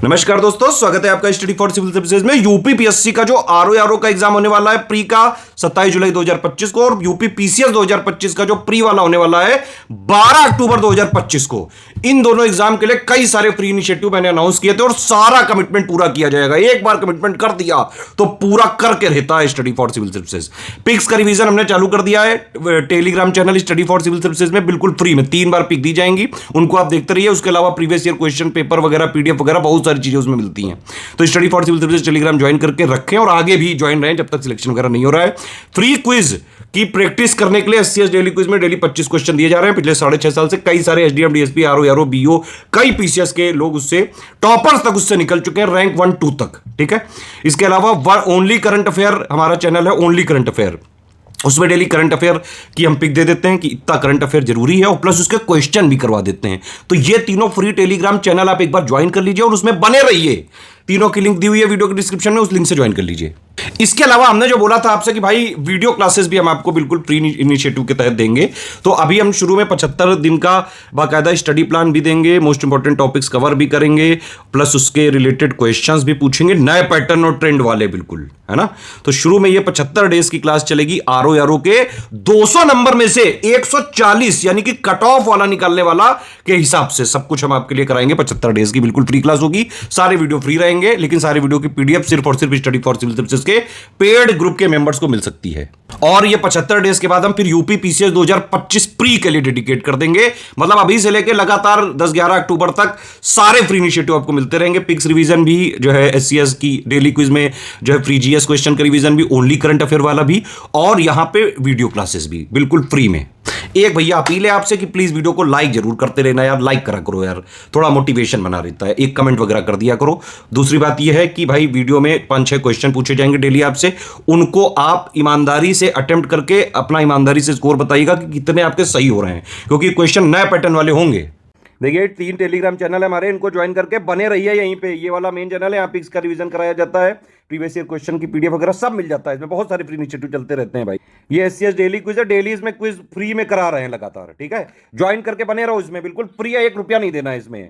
नमस्कार दोस्तों, स्वागत है आपका स्टडी फॉर सिविल सर्विसेज में। यूपी पीएससी का जो आरओ का एग्जाम होने वाला है प्री का 27 जुलाई 2025 को, और यूपी पीसीएस 2025 का जो प्री वाला होने वाला है 12 अक्टूबर 2025 को। इन दोनों एग्जाम के लिए कई सारे फ्री इनिशिएटिव मैंने अनाउंस किए थे और सारा कमिटमेंट पूरा किया जाएगा। एक बार कमिटमेंट कर दिया तो पूरा करके रहता है स्टडी फॉर सिविल सर्विसेज। पिक्स का रिवीजन हमने चालू कर दिया है telegram channel study for civil services में, बिल्कुल फ्री में 3 बार पिक दी जाएंगी, उनको आप देखते रहिए। उसके अलावा प्रीवियस ईयर क्वेश्चन पेपर वगैरह, पीडीएफ वगैरह बहुत सारी चीजें उसमें मिलती हैं। तो study for civil services telegram join करके रखें और आगे भी ज्वाइन रहें जब तक सिलेक्शन वगैरह नहीं हो रहा है। फ्री क्विज की प्रैक्टिस करने के लिए एससीएस डेली क्विज में डेली 25 क्वेश्चन दिए जा रहे हैं। पिछले 6.5 साल से कई सारे एसडीएम, डीएसपी, आरओ, बीओ, कई पीसीएस के लोग उससे टॉपर्स तक उससे निकल चुके हैं, रैंक 1-2 तक। ठीक है, इसके अलावा ओनली करंट अफेयर हमारा चैनल है, ओनली करंट अफेयर। उसमें डेली करंट अफेयर की हम पिक दे देते हैं कि इतना करंट अफेयर जरूरी है, और प्लस उसके क्वेश्चन भी करवा देते हैं। तो ये तीनों फ्री टेलीग्राम चैनल आप एक बार ज्वाइन कर लीजिए और उसमें बने रहिए। तीनों की लिंक दी हुई है वीडियो के डिस्क्रिप्शन में, उस लिंक से ज्वाइन कर लीजिए। इसके अलावा हमने जो बोला था आपसे कि भाई वीडियो क्लासेस भी हम आपको बिल्कुल फ्री इनिशिएटिव के तहत देंगे। तो अभी हम शुरू में 75 दिन का बाकायदा स्टडी प्लान भी देंगे, मोस्ट इंपॉर्टेंट टॉपिक्स कवर भी करेंगे, प्लस उसके रिलेटेड क्वेश्चंस भी पूछेंगे, नए पैटर्न और ट्रेंड वाले, बिल्कुल, है ना। तो शुरू में ये 75 डेज की क्लास चलेगी। आरओ के 200 नंबर में से 140 यानी कि कट ऑफ वाला निकालने वाला के हिसाब से सब कुछ हम आपके लिए कराएंगे। 75 डेज की बिल्कुल फ्री क्लास होगी, सारे वीडियो फ्री रहेंगे, लेकिन सारे वीडियो की पीडीएफ सिर्फ और सिर्फ स्टडी फॉर सिविल सर्विसेज के पेड ग्रुप के मेंबर्स को मिल सकती है। और ये 75 डेज के बाद हम फिर यूपी पीसीएस 2025 प्री के लिए डेडिकेट कर देंगे। मतलब अभी से लेकर लगातार 10-11 अक्टूबर तक सारे फ्री इनिशिएटिव आपको मिलते रहेंगे। पिक्स रिवीजन भी जो है एससीएस की डेली क्विज में जो है फ्री जीएस क्वेश्चन का रिवीजन भी, ओनली करंट अफेयर वाला भी, और यहां पे वीडियो क्लासेस भी बिल्कुल फ्री में। एक भैया अपील है आपसे कि प्लीज वीडियो को लाइक जरूर करते रहना यार, लाइक करा करो यार, थोड़ा मोटिवेशन बना रहता है। एक कमेंट वगैरह कर दिया करो। दूसरी बात यह है कि भाई वीडियो में 5-6 क्वेश्चन पूछे जाएंगे डेली आपसे, उनको आप ईमानदारी से अटेम्प्ट करके अपना ईमानदारी से स्कोर बताइएगा कि कितने आपके सही हो रहे हैं, क्योंकि क्वेश्चन नए पैटर्न वाले होंगे। देखिए 3 टेलीग्राम चैनल है हमारे, इनको ज्वाइन करके बने रहिए यहीं पे। ये वाला मेन चैनल है, यहाँ पिक्स का रिवीजन कराया जाता है, प्रीवियस ईयर क्वेश्चन की पीडीएफ वगैरह सब मिल जाता है इसमें। बहुत सारे फ्री इनिशिएटिव चलते रहते हैं भाई। ये एससीएस डेली क्विज है, डेली इसमें क्विज फ्री में करा रहे हैं लगातार। ठीक है, ज्वाइन करके बने रहो इसमें, बिल्कुल फ्री है, 1 रुपया नहीं देना है इसमें।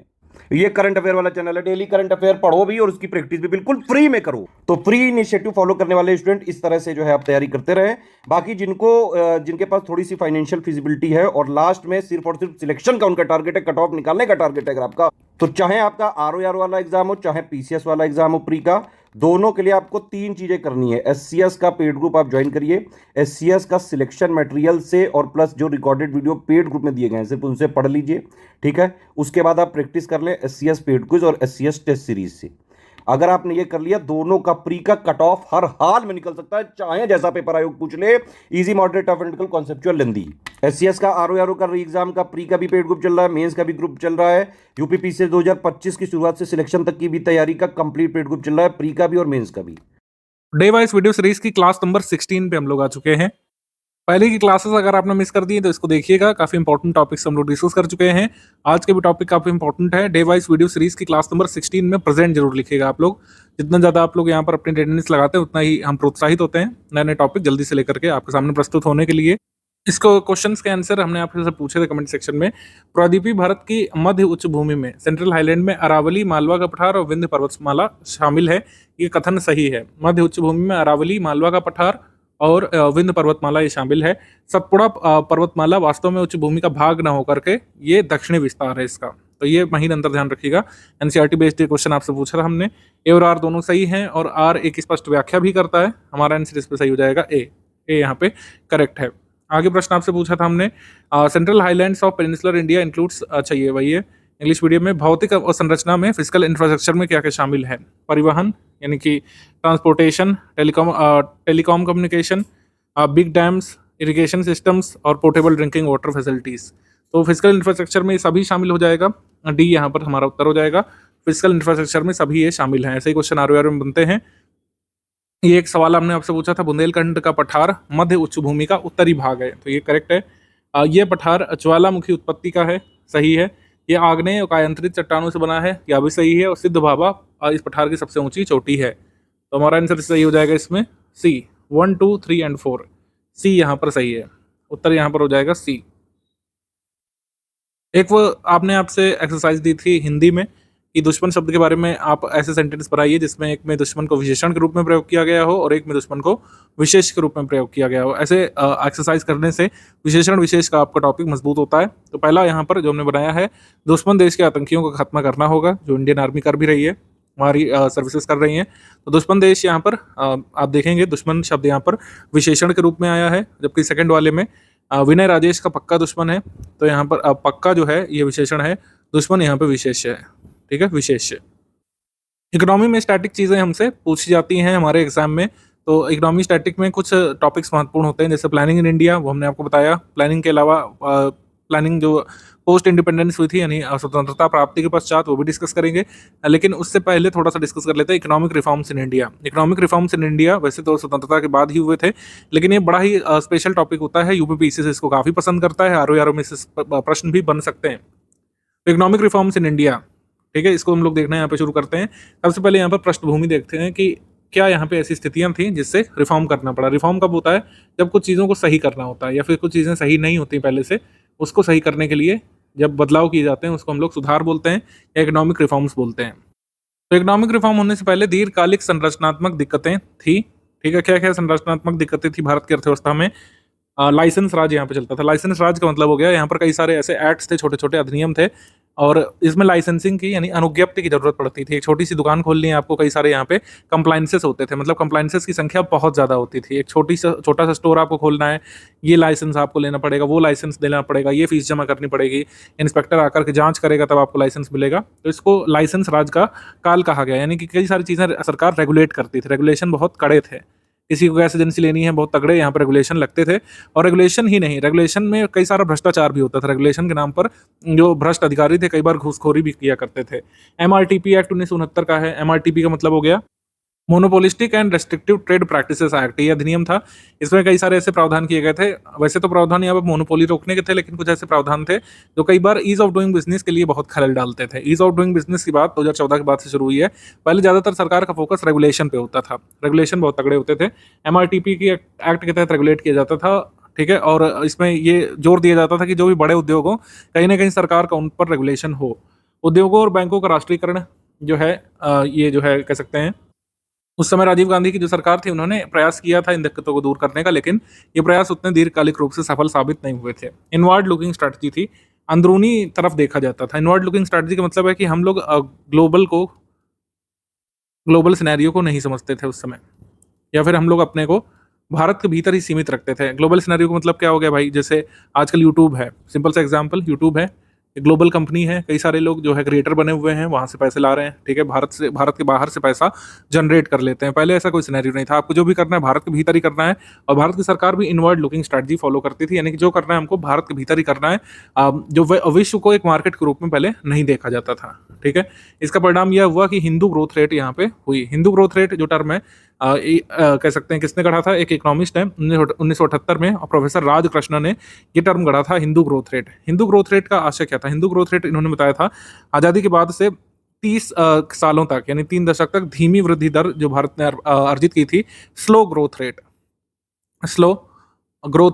ये करंट अफेयर वाला चैनल है, डेली करंट अफेयर पढ़ो भी और उसकी प्रैक्टिस भी बिल्कुल फ्री में करो। तो फ्री इनिशिएटिव फॉलो करने वाले स्टूडेंट इस तरह से जो है आप तैयारी करते रहे। बाकी जिनके पास थोड़ी सी फाइनेंशियल फिजिबिलिटी है और लास्ट में सिर्फ और सिर्फ सिलेक्शन का उनका टारगेट है, कट ऑफ निकालने का टारगेट है अगर आपका, तो चाहे आपका आरओ वाला एग्जाम हो, चाहे पीसीएस वाला एग्जाम हो प्री का, दोनों के लिए आपको 3 चीजें करनी है। एससीएस का पेड ग्रुप आप ज्वाइन करिए, एससीएस का सिलेक्शन मटेरियल से और प्लस जो रिकॉर्डेड वीडियो पेड ग्रुप में दिए गए हैं सिर्फ उनसे पढ़ लीजिए। ठीक है, उसके बाद आप प्रैक्टिस कर लें एससीएस पेड क्विज और एससीएस टेस्ट सीरीज से। अगर आपने ये कर लिया, दोनों का प्री का कट ऑफ हर हाल में निकल सकता है, चाहे जैसा पेपर आयोग पूछ ले। Easy, moderate, tough, and conceptual, lengthy. SCS का आरओ का री एग्जाम का प्री का भी पेड ग्रुप चल रहा है, मेंस का भी ग्रुप चल रहा है। यूपी पीसीएस 2025 की शुरुआत से सिलेक्शन तक की भी तैयारी का कंप्लीट पेड ग्रुप चल रहा है, प्री का भी और मेंस का भी। डे वाइज वीडियो सीरीज की क्लास नंबर 16 पे हम लोग आ चुके हैं। पहले की क्लासेस अगर आपने मिस कर दी तो इसको देखिएगा, काफी इंपॉर्टेंट टॉपिक्स हम लोग डिस्कस कर चुके हैं। आज के भी टॉपिक काफी इंपॉर्टेंट है। डे वाइज वीडियो सीरीज की क्लास नंबर 16 में प्रेजेंट जरूर लिखिएगा आप लोग। जितना ज्यादा आप लोग यहाँ पर अपनी अटेंडेंस लगाते हैं उतना ही हम प्रोत्साहित होते हैं नए नए टॉपिक जल्दी से लेकर के आपके सामने प्रस्तुत होने के लिए। इसको क्वेश्चंस के आंसर हमने आपसे पूछे थे कमेंट सेक्शन में। प्रदीपी भारत की मध्य उच्च भूमि में सेंट्रल हाईलैंड में अरावली, मालवा का पठार और विंध्य पर्वतमाला शामिल है, ये कथन सही है। मध्य उच्च भूमि में अरावली, मालवा का पठार और विंध्य पर्वतमाला ये शामिल है। सतपुड़ा पर्वतमाला वास्तव में उच्च भूमि का भाग न होकर के ये दक्षिणी विस्तार है इसका, तो ये महीन अंतर ध्यान रखिएगा। एनसीईआरटी बेस्ड क्वेश्चन आपसे पूछा था हमने। ए और आर दोनों सही हैं और आर एक स्पष्ट व्याख्या भी करता है। हमारा आंसर इस पे सही हो जाएगा, ए यहाँ पे करेक्ट है। आगे प्रश्न आपसे पूछा था हमने, central highlands of peninsular India includes, अच्छा ये वही है इंग्लिश मीडियम में। भौतिक संरचना में फिजिकल इंफ्रास्ट्रक्चर में क्या क्या शामिल है? परिवहन यानी कि transportation, telecom communication, big dams, irrigation systems और पोर्टेबल ड्रिंकिंग वाटर फैसिलिटीज। तो फिजिकल इंफ्रास्ट्रक्चर में सभी शामिल हो जाएगा, डी यहाँ पर हमारा उत्तर हो जाएगा। फिजिकल इंफ्रास्ट्रक्चर में सभी ये शामिल हैं। ऐसे ही क्वेश्चन आर में बनते हैं। ये एक सवाल हमने आपसे पूछा था, बुंदेलखंड का पठार मध्य उच्च भूमि का उत्तरी भाग है, तो ये करेक्ट है। ये पठार ज्वालामुखी उत्पत्ति का है, सही है। ये आग्नेय कायांतरित चट्टानों से बना है, यह भी सही है। और सिद्ध भाभा इस पठार की सबसे ऊंची चोटी है, तो हमारा आंसर सही हो जाएगा इसमें सी। 1, 2, 3 एंड 4 सी यहाँ पर सही है। उत्तर यहाँ पर हो जाएगा सी। एक वो आपने आपसे एक्सरसाइज दी थी हिंदी में कि दुश्मन शब्द के बारे में आप ऐसे सेंटेंस बनाइए जिसमें एक में दुश्मन को विशेषण के रूप में प्रयोग किया गया हो और एक में दुश्मन को विशेष के रूप में प्रयोग किया गया हो। ऐसे एक्सरसाइज करने से विशेषण विशेष का आपका टॉपिक मजबूत होता है। तो पहला यहाँ पर जो हमने बनाया है, दुश्मन देश के आतंकियों को खत्म करना होगा, जो इंडियन आर्मी कर भी रही है, हमारी सर्विसेज कर रही हैं। तो दुश्मन देश यहाँ पर आप देखेंगे दुश्मन शब्द यहाँ पर विशेषण के रूप में आया है, जबकि सेकंड वाले में विनय राजेश का पक्का दुश्मन है, तो यहाँ पर पक्का जो है ये विशेषण है, दुश्मन यहाँ पे विशेष है। ठीक है, विशेष। इकोनॉमी में स्टैटिक चीज़ें हमसे पूछी जाती हैं हमारे एग्जाम में। तो इकोनॉमी स्टैटिक में कुछ टॉपिक्स महत्वपूर्ण होते हैं, जैसे प्लानिंग इन इंडिया, वो हमने आपको बताया। प्लानिंग के अलावा प्लानिंग जो पोस्ट इंडिपेंडेंस हुई थी यानी स्वतंत्रता प्राप्ति के पश्चात, वो भी डिस्कस करेंगे। लेकिन उससे पहले थोड़ा सा डिस्कस कर लेते हैं economic reforms in India. Economic reforms in India वैसे तो स्वतंत्रता के बाद ही हुए थे, लेकिन ये बड़ा ही स्पेशल टॉपिक होता है। यूपीपीएससी इसको काफ़ी पसंद करता है, आरओ में से प्रश्न भी बन सकते हैं। इकोनॉमिक रिफॉर्म्स इन इंडिया, ठीक है, इसको हम लोग देखना यहाँ पे शुरू करते हैं। सबसे पहले यहाँ पर पृष्ठभूमि देखते हैं कि क्या यहाँ पे ऐसी स्थितियाँ थी जिससे रिफॉर्म करना पड़ा। रिफॉर्म कब होता है? जब कुछ चीज़ों को सही करना होता है या फिर कुछ चीज़ें सही नहीं होती पहले से, उसको सही करने के लिए जब बदलाव किए जाते हैं उसको हम लोग सुधार बोलते हैं या इकोनॉमिक रिफॉर्म्स बोलते हैं। तो इकोनॉमिक रिफॉर्म होने से पहले दीर्घकालिक संरचनात्मक दिक्कतें थी। ठीक है, क्या क्या संरचनात्मक दिक्कतें थी भारत की अर्थव्यवस्था में? लाइसेंस राज यहाँ पे चलता था। लाइसेंस राज का मतलब हो गया यहाँ पर कई सारे ऐसे एक्ट्स थे, छोटे छोटे अधिनियम थे, और इसमें लाइसेंसिंग की यानी अनुज्ञप्ति की जरूरत पड़ती थी। एक छोटी सी दुकान खोलनी है आपको, कई सारे यहाँ पे कंप्लाइंसेस होते थे, मतलब कंप्लाइंसेस की संख्या बहुत ज़्यादा होती थी। एक छोटा सा स्टोर आपको खोलना है, ये लाइसेंस आपको लेना पड़ेगा, वो लाइसेंस देना पड़ेगा, ये फीस जमा करनी पड़ेगी, इंस्पेक्टर आकर के जाँच करेगा तब आपको लाइसेंस मिलेगा। तो इसको लाइसेंस राज का काल कहा गया, यानी कि कई सारी चीज़ें सरकार रेगुलेट करती थी, रेगुलेशन बहुत कड़े थे। किसी को गैस एजेंसी लेनी है, बहुत तगड़े यहाँ पर रेगुलेशन लगते थे। और रेगुलेशन ही नहीं, रेगुलेशन में कई सारा भ्रष्टाचार भी होता था। रेगुलेशन के नाम पर जो भ्रष्ट अधिकारी थे कई बार घूसखोरी भी किया करते थे। एमआरटीपी एक्ट 1969 का है। एमआरटीपी का मतलब हो गया monopolistic and restrictive trade practices act. ये अधिनियम था, इसमें कई सारे ऐसे प्रावधान किए गए थे। वैसे तो प्रावधान यहाँ पर मोनोपोली रोकने के थे, लेकिन कुछ ऐसे प्रावधान थे जो कई बार ईज ऑफ डूइंग बिजनेस के लिए बहुत खलल डालते थे। ईज ऑफ डूइंग बिजनेस की बात 2014 के बाद से शुरू हुई है। पहले ज़्यादातर सरकार का फोकस रेगुलेशन पे होता था, रेगुलेशन बहुत तगड़े होते थे। एमआरटीपी की एक्ट के तहत रेगुलेट किया जाता था। ठीक है, और इसमें ये जोर दिया जाता था कि जो भी बड़े उद्योग हो, कहीं ना कहीं सरकार का उन पर रेगुलेशन हो। उद्योगों और बैंकों का राष्ट्रीयकरण जो है, ये जो है कह सकते हैं, उस समय राजीव गांधी की जो सरकार थी उन्होंने प्रयास किया था इन दिक्कतों को दूर करने का, लेकिन ये प्रयास उतने दीर्घकालिक रूप से सफल साबित नहीं हुए थे। इनवर्ड लुकिंग स्ट्रैटेजी थी, अंदरूनी तरफ देखा जाता था। इनवर्ड लुकिंग स्ट्रैटेजी का मतलब है कि हम लोग ग्लोबल सिनेरियो को नहीं समझते थे उस समय, या फिर हम लोग अपने को भारत के भीतर ही सीमित रखते थे। ग्लोबल सिनेरियो का मतलब क्या हो गया भाई? जैसे आजकल यूट्यूब है, सिंपल सा एग्जांपल, यूट्यूब है, एक ग्लोबल कंपनी है, कई सारे लोग जो है क्रिएटर बने हुए हैं, वहाँ से पैसे ला रहे हैं। ठीक है, भारत के बाहर से पैसा जनरेट कर लेते हैं। पहले ऐसा कोई सिनेरियो नहीं था, आपको जो भी करना है भारत के भीतर ही करना है। और भारत की सरकार भी इनवर्ड लुकिंग स्ट्रैटेजी फॉलो करती थी, यानी कि जो करना है हमको भारत के भीतर ही करना है, जो विश्व को एक मार्केट के रूप में पहले नहीं देखा जाता था। ठीक है, इसका परिणाम यह हुआ कि हिंदू ग्रोथ रेट यहाँ पे हुई। हिंदू ग्रोथ रेट जो टर्म है, कह सकते हैं किसने गढ़ा था? एक इकोनॉमिस्ट है 1978 में, और प्रोफेसर राज कृष्ण ने ये टर्म गढ़ा था, Hindu growth rate. Hindu growth rate का आशय क्या था? हिंदू ग्रोथ रेट इन्होंने बताया था, आज़ादी के बाद से 30 सालों तक यानी 3 दशक तक धीमी वृद्धि दर जो भारत ने अर्जित की थी, स्लो ग्रोथ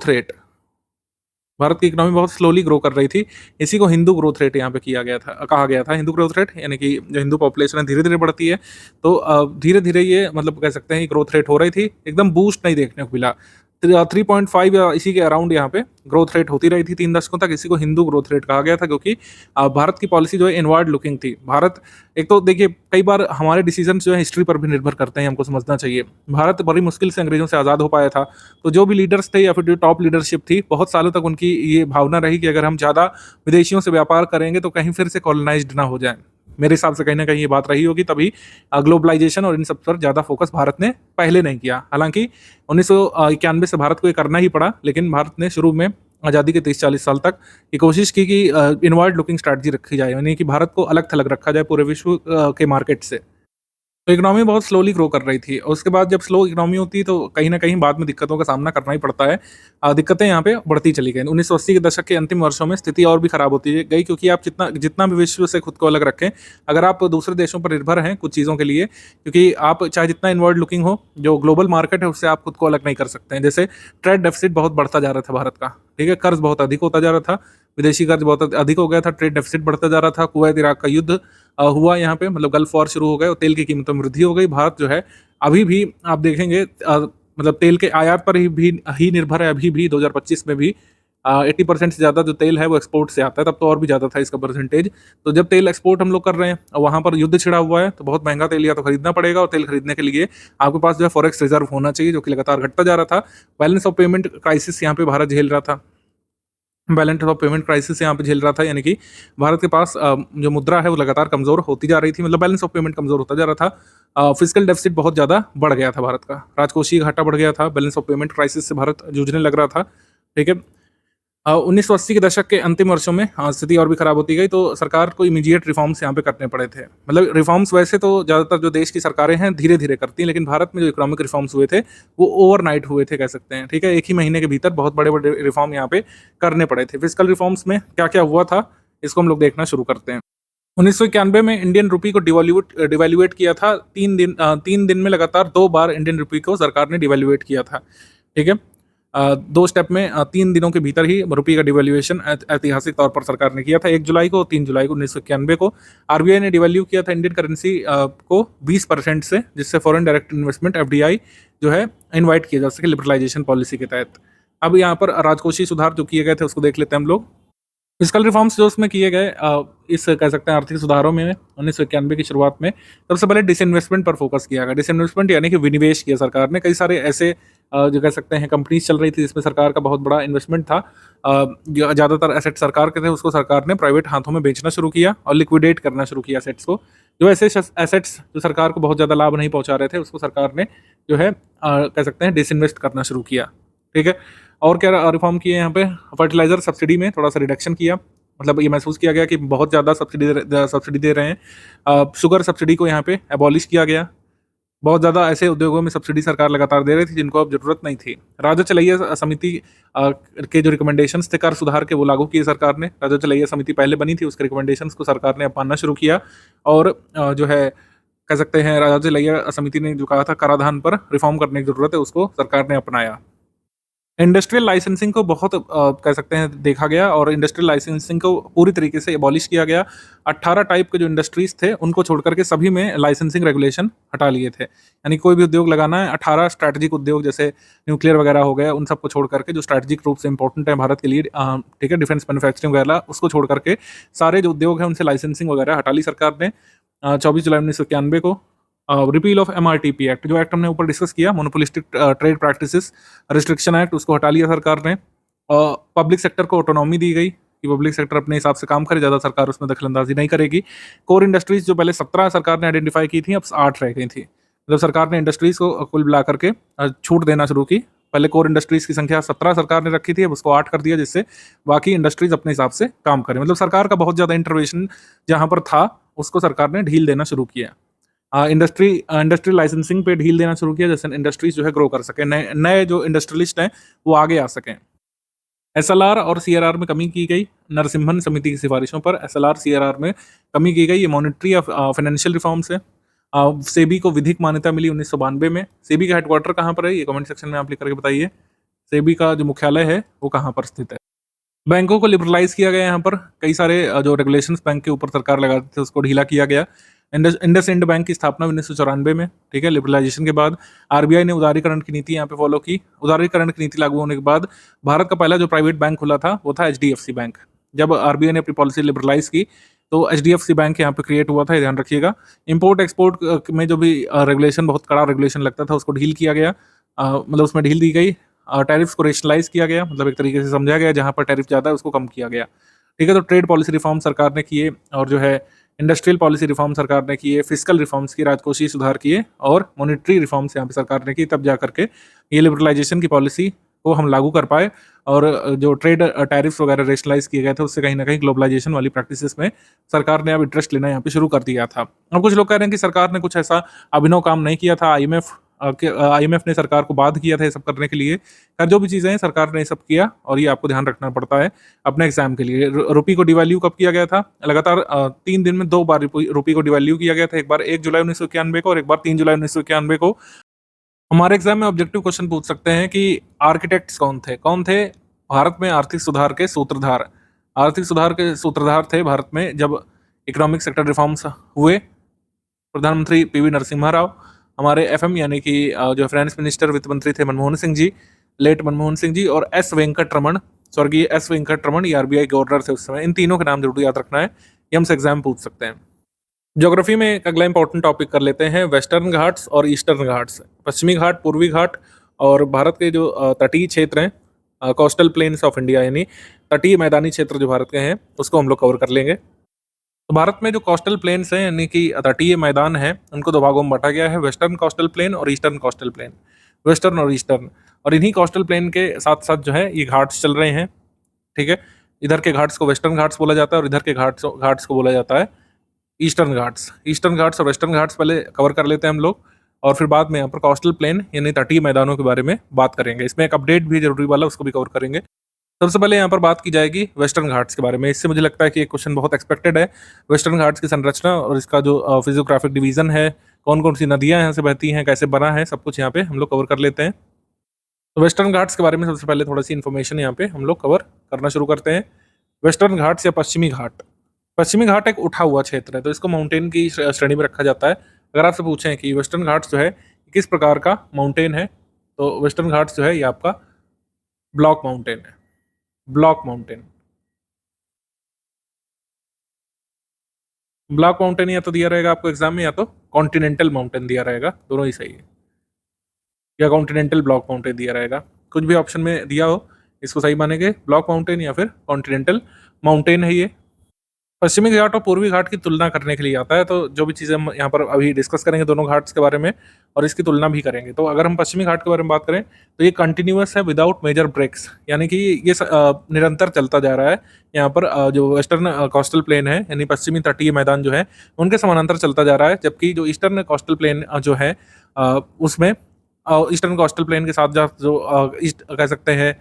रेट, भारत की इकोनॉमी बहुत स्लोली ग्रो कर रही थी, इसी को हिंदू ग्रोथ रेट यहाँ पे कहा गया था। हिंदू ग्रोथ रेट यानी कि जो हिंदू पॉपुलेशन है धीरे धीरे बढ़ती है, तो धीरे धीरे ये मतलब कह सकते हैं ग्रोथ रेट हो रही थी, एकदम बूस्ट नहीं देखने को मिला। 3.5 या इसी के अराउंड यहाँ पे ग्रोथ रेट होती रही थी 3 दशकों तक। इसी को हिंदू ग्रोथ रेट कहा गया था, क्योंकि भारत की पॉलिसी जो है इनवर्ड लुकिंग थी। भारत, एक तो देखिए कई बार हमारे डिसीजन जो है हिस्ट्री पर भी निर्भर करते हैं, हमको समझना चाहिए। भारत बड़ी मुश्किल से अंग्रेजों से आज़ाद हो पाया था, तो जो भी लीडर्स थे या फिर जो टॉप लीडरशिप थी, बहुत सालों तक उनकी ये भावना रही कि अगर हम ज़्यादा विदेशियों से व्यापार करेंगे तो कहीं फिर से कॉलोनाइज्ड ना हो जाए। मेरे हिसाब से कहीं ना कहीं ये बात रही होगी, तभी ग्लोबलाइजेशन और इन सब पर ज़्यादा फोकस भारत ने पहले नहीं किया। हालांकि 1991 से भारत को ये करना ही पड़ा, लेकिन भारत ने शुरू में आज़ादी के 30-40 साल तक ये कोशिश की कि इनवर्ड लुकिंग स्ट्रैटेजी रखी जाए, यानी कि भारत को अलग थलग रखा जाए पूरे विश्व के मार्केट से। तो इकोनॉमी बहुत स्लोली ग्रो कर रही थी, और उसके बाद जब स्लो इकोनॉमी होती है तो कहीं ना कहीं बाद में दिक्कतों का सामना करना ही पड़ता है। दिक्कतें यहाँ पे बढ़ती चली गई। 1980 के दशक के अंतिम वर्षों में स्थिति और भी खराब होती गई, क्योंकि आप जितना भी विश्व से खुद को अलग रखें, अगर आप दूसरे देशों पर निर्भर हैं कुछ चीज़ों के लिए, क्योंकि आप चाहे जितना इनवर्ड लुकिंग हो, जो ग्लोबल मार्केट है उससे आप खुद को अलग नहीं कर सकते हैं। जैसे ट्रेड डेफिसिट बहुत बढ़ता जा रहा था भारत का, ठीक है, कर्ज बहुत अधिक होता जा रहा था, विदेशी कर्ज बहुत अधिक हो गया था, ट्रेड डेफिसिट बढ़ता जा रहा था, कुवैत इराक का युद्ध हुआ यहाँ पे, मतलब गल्फ वॉर शुरू हो गए और तेल की कीमतों में वृद्धि हो गई। भारत जो है अभी भी आप देखेंगे मतलब तेल के आयात पर ही निर्भर है अभी भी। 2025 में भी 80% से ज़्यादा जो तेल है वो एक्सपोर्ट से आता है, तब तो और भी ज़्यादा था इसका परसेंटेज। तो जब तेल एक्सपोर्ट हम लोग कर रहे हैं और वहाँ पर युद्ध छिड़ा हुआ है, तो बहुत महंगा तेल या तो खरीदना पड़ेगा, और तेल खरीदने के लिए आपके पास जो है फॉरेक्स रिजर्व होना चाहिए, जो कि लगातार घटता जा रहा था। बैलेंस ऑफ पेमेंट क्राइसिस यहाँ पे भारत झेल रहा था। बैलेंस ऑफ पेमेंट क्राइसिस यहाँ पे झेल रहा था, यानी कि भारत के पास जो मुद्रा है वो लगातार कमजोर होती जा रही थी, मतलब बैलेंस ऑफ पेमेंट कमजोर होता जा रहा था। फिजिकल डेफिसिट बहुत ज़्यादा बढ़ गया था भारत का, राजकोषीय घाटा बढ़ गया था, बैलेंस ऑफ पेमेंट क्राइसिस से भारत जूझने लग रहा था। ठीक है। 1980 के दशक के अंतिम वर्षों में स्थिति और भी खराब होती गई, तो सरकार को इमीडिएट रिफॉर्म्स यहाँ पे करने पड़े थे। मतलब रिफॉर्म्स वैसे तो ज़्यादातर जो देश की सरकारें हैं धीरे धीरे करती हैं, लेकिन भारत में जो इकोनॉमिक रिफॉर्म्स हुए थे वो ओवरनाइट हुए थे, कह सकते हैं। ठीक है, एक ही महीने के भीतर बहुत बड़े बड़े रिफॉर्म यहाँ पे करने पड़े थे। फिजिकल रिफॉर्म्स में क्या क्या हुआ था, इसको हम लोग देखना शुरू करते हैं। 1991 में इंडियन रुपी को डिवैल्यूएट किया था। 3 दिन में लगातार 2 बार इंडियन रुपी को सरकार ने डिवैल्यूएट किया था। ठीक है, 2 स्टेप में 3 दिनों के भीतर ही रुपये का डिवैल्यूएशन ऐतिहासिक तौर पर सरकार ने किया था। 1 जुलाई को, 3 जुलाई को 1991 को आरबीआई ने डिवैल्यू किया था इंडियन करेंसी को 20% से, जिससे फॉरेन डायरेक्ट इन्वेस्टमेंट एफडीआई जो है इनवाइट किया जा सके लिबरलाइजेशन पॉलिसी के तहत। अब यहाँ पर राजकोषीय सुधार जो किए गए थे उसको देख लेते हैं हम लोग। फिजिकल रिफॉर्म्स जो उसमें किए गए, इस कह सकते हैं आर्थिक सुधारों में 1991 की शुरुआत में सबसे पहले डिसइन्वेस्टमेंट पर फोकस किया गया। डिसइन्वेस्टमेंट यानी कि विनिवेश किया सरकार ने। कई सारे ऐसे जो कह सकते हैं कंपनीज चल रही थी जिसमें सरकार का बहुत बड़ा इन्वेस्टमेंट था। जो ज़्यादातर एसेट सरकार के थे उसको सरकार ने प्राइवेट हाथों में बेचना शुरू किया और लिक्विडेट करना शुरू किया एसेट्स को। जो ऐसे एसेट्स जो सरकार को बहुत ज़्यादा लाभ नहीं पहुंचा रहे थे उसको सरकार ने जो है कह सकते हैं डिसइन्वेस्ट करना शुरू किया। ठीक है, और क्या रिफॉर्म किए यहाँ पे, फर्टिलाइजर सब्सिडी में थोड़ा सा रिडक्शन किया। मतलब ये महसूस किया गया कि बहुत ज़्यादा सब्सिडी दे रहे हैं। शुगर सब्सिडी को यहाँ पे एबॉलिश किया गया। बहुत ज़्यादा ऐसे उद्योगों में सब्सिडी सरकार लगातार दे रही थी जिनको अब जरूरत नहीं थी। राजा चलैया समिति के जो रिकमेंडेशंस थे कर सुधार के, वो लागू किए सरकार ने। राजा चलैया समिति पहले बनी थी, उसके रिकमेंडेशंस को सरकार ने अब मानना शुरू किया, और जो है कह सकते हैं राजा चलैया समिति ने जो कहा था कराधान पर रिफॉर्म करने की जरूरत है, उसको सरकार ने अपनाया। इंडस्ट्रियल लाइसेंसिंग को बहुत कह सकते हैं देखा गया, और इंडस्ट्रियल लाइसेंसिंग को पूरी तरीके से एबॉलिश किया गया। 18 टाइप के जो इंडस्ट्रीज थे उनको छोड़ करके सभी में लाइसेंसिंग रेगुलेशन हटा लिए थे। यानी कोई भी उद्योग लगाना है, 18 स्ट्रैटेजिक उद्योग जैसे न्यूक्लियर वगैरह हो गया, उन सबको छोड़ करके जो स्ट्रैटेजिक रूप से इंपॉर्टेंट है भारत के लिए, ठीक है, डिफेंस मैन्युफैक्चरिंग वगैरह, उसको छोड़ करके सारे जो उद्योग हैं उनसे लाइसेंसिंग वगैरह हटा ली सरकार ने 24 जुलाई 1991 को। रिपील ऑफ एमआरटीपी एक्ट, जो एक्ट हमने ऊपर डिस्कस किया, monopolistic trade practices restriction act, उसको हटा लिया सरकार ने। पब्लिक सेक्टर को ऑटोनॉमी दी गई कि पब्लिक सेक्टर अपने हिसाब से काम करे, ज़्यादा सरकार उसमें दखलंदाजी नहीं करेगी। कोर इंडस्ट्रीज जो पहले 17 सरकार ने आइडेंटिफाई की थी, अब 8 रह गई थी। मतलब सरकार ने इंडस्ट्रीज को कुल मिला करके छूट देना शुरू की। पहले कोर इंडस्ट्रीज की संख्या 17 सरकार ने रखी थी, अब उसको 8 कर दिया, जिससे बाकी इंडस्ट्रीज अपने हिसाब से काम करें। मतलब सरकार का बहुत ज़्यादा इंटरवेंशन जहाँ पर था उसको सरकार ने ढील देना शुरू किया। इंडस्ट्री लाइसेंसिंग पे ढील देना शुरू किया, जैसे इंडस्ट्रीज जो है ग्रो कर सके, नए जो इंडस्ट्रियलिस्ट हैं वो आगे आ सकें। एसएलआर और सीआरआर में कमी की गई। नरसिम्हन समिति की सिफारिशों पर एसएलआर सीआरआर में कमी की गई। ये मॉनेटरी फाइनेंशियल रिफॉर्म्स है। सेबी को विधिक मान्यता मिली 1992 में। सेबी का हेडक्वार्टर कहाँ पर है, ये कमेंट सेक्शन में आप लिख करके बताइए। सेबी का जो मुख्यालय है वो कहाँ पर स्थित है। बैंकों को लिबरलाइज किया गया। यहाँ पर कई सारे जो रेगुलेशंस बैंक के ऊपर सरकार लगाती थी उसको ढीला किया गया। इंडसइंड बैंक की स्थापना 1994 में, ठीक है। लिबरलाइजेशन के बाद आरबीआई ने उदारीकरण की नीति यहाँ पे फॉलो की। उदारीकरण की नीति लागू होने के बाद भारत का पहला जो प्राइवेट बैंक खुला था वो था एचडीएफसी बैंक। जब आरबीआई ने अपनी पॉलिसी लिबरलाइज की तो एचडीएफसी बैंक यहाँ पे क्रिएट हुआ था, ये ध्यान रखिएगा। इंपोर्ट एक्सपोर्ट में जो भी रेगुलेशन, बहुत कड़ा रेगुलेशन लगता था, उसको ढील किया गया। मतलब उसमें ढील दी गई। टैरिफ्स को रेशनलाइज किया गया, मतलब एक तरीके से समझा गया, जहाँ पर टैरिफ ज़्यादा है उसको कम किया गया, ठीक है। तो ट्रेड पॉलिसी रिफॉर्म सरकार ने किए, और जो है इंडस्ट्रियल पॉलिसी रिफॉर्म सरकार ने किए, फिजिकल रिफॉर्म्स की, राजकोषीय सुधार किए, और मॉनेटरी रिफॉर्म्स यहाँ पे सरकार ने की। तब जा करके ये लिबरलाइजेशन की पॉलिसी को हम लागू कर पाए, और जो ट्रेड टैरिफ्स वगैरह रेशनलाइज किए गए थे उससे कहीं ना कहीं ग्लोबलाइजेशन वाली प्रैक्टिसेस में सरकार ने अब इंटरेस्ट लेना यहाँ पे शुरू कर दिया था। अब कुछ लोग कह रहे हैं कि सरकार ने कुछ ऐसा अभिनव काम नहीं किया था। आईएमएफ ने सरकार को बाध्य किया था ये सब करने के लिए। खैर जो भी चीज़ें हैं सरकार ने ये सब किया, और ये आपको ध्यान रखना पड़ता है अपने एग्जाम के लिए। रुपये को डिवैल्यू कब किया गया था? लगातार 3 दिन में 2 बार रुपये को डिवैल्यू किया गया था। एक बार 1 जुलाई 1991 को, और एक बार 3 जुलाई 1991 को। हमारे एग्जाम में ऑब्जेक्टिव क्वेश्चन पूछ सकते हैं कि आर्किटेक्ट्स कौन थे भारत में आर्थिक सुधार के सूत्रधार। आर्थिक सुधार के सूत्रधार थे भारत में जब इकोनॉमिक सेक्टर रिफॉर्म्स हुए। प्रधानमंत्री पीवी नरसिम्हा राव, हमारे एफएम यानी कि जो फाइनेंस मिनिस्टर वित्त मंत्री थे मनमोहन सिंह जी, लेट मनमोहन सिंह जी, और एस वेंकट रमन, स्वर्गीय एस वेंकट रमन, ये आरबीआई गवर्नर थे उस समय। इन तीनों के नाम जरूर याद रखना है, ये हमसे एग्जाम पूछ सकते हैं। ज्योग्राफी में एक अगला इंपॉर्टेंट टॉपिक कर लेते हैं, वेस्टर्न घाट्स और ईस्टर्न घाट्स, पश्चिमी घाट, पूर्वी घाट, और भारत के जो तटीय क्षेत्र हैं, कोस्टल प्लेन्स ऑफ इंडिया, यानी तटीय मैदानी क्षेत्र जो भारत के हैं, उसको हम लोग कवर कर लेंगे। तो भारत में जो कोस्टल प्लेन्स हैं यानी कि तटीय मैदान हैं, उनको दो भागों में बांटा गया है, वेस्टर्न कोस्टल प्लेन और ईस्टर्न कोस्टल प्लेन। वेस्टर्न और ईस्टर्न, और इन्हीं कोस्टल प्लेन के साथ साथ जो है ये घाट्स चल रहे हैं, ठीक है। इधर के घाट्स को वेस्टर्न घाट्स बोला जाता है और इधर के घाट्स को बोला जाता है ईस्टर्न घाट्स। ईस्टर्न घाट्स और वेस्टर्न घाट्स पहले कवर कर लेते हैं हम लोग, और फिर बाद में यहाँ पर कोस्टल प्लेन यानी तटीय मैदानों के बारे में बात करेंगे। इसमें एक अपडेट भी जरूरी वाला, उसको भी कवर करेंगे। सबसे पहले यहाँ पर बात की जाएगी वेस्टर्न घाट्स के बारे में। इससे मुझे लगता है कि एक क्वेश्चन बहुत एक्सपेक्टेड है। वेस्टर्न घाट्स की संरचना और इसका जो फिजियोग्राफिक डिवीजन है, कौन कौन सी नदियाँ यहाँ से बहती हैं, कैसे बना है, सब कुछ यहाँ पे हम लोग कवर कर लेते हैं। तो वेस्टर्न घाट्स के बारे में सबसे पहले थोड़ी सी इन्फॉर्मेशन यहाँ पे हम लोग कवर करना शुरू करते हैं। वेस्टर्न घाट्स या पश्चिमी घाट, पश्चिमी घाट एक उठा हुआ क्षेत्र है, तो इसको माउंटेन की श्रेणी में रखा जाता है। अगर आपसे पूछें कि वेस्टर्न घाट्स जो है किस प्रकार का माउंटेन है, तो वेस्टर्न घाट्स जो है ये आपका ब्लॉक माउंटेन है। ब्लॉक माउंटेन, ब्लॉक माउंटेन या तो दिया रहेगा आपको एग्जाम में, या तो कॉन्टिनेंटल माउंटेन दिया रहेगा, दोनों ही सही है, या कॉन्टिनेंटल ब्लॉक माउंटेन दिया रहेगा। कुछ भी ऑप्शन में दिया हो इसको सही मानेंगे, ब्लॉक माउंटेन या फिर कॉन्टिनेंटल माउंटेन है ये। पश्चिमी घाट और पूर्वी घाट की तुलना करने के लिए आता है, तो जो भी चीज़ें हम यहाँ पर अभी डिस्कस करेंगे दोनों घाट्स के बारे में और इसकी तुलना भी करेंगे। तो अगर हम पश्चिमी घाट के बारे में बात करें तो ये कंटिन्यूअस है विदाउट मेजर ब्रेक्स, यानी कि ये निरंतर चलता जा रहा है। यहाँ पर जो वेस्टर्न कोस्टल प्लेन है यानी पश्चिमी तटीय मैदान जो है उनके समानांतर चलता जा रहा है, जबकि जो ईस्टर्न कोस्टल प्लेन जो है उसमें ईस्टर्न कोस्टल प्लेन के साथ जो कह सकते हैं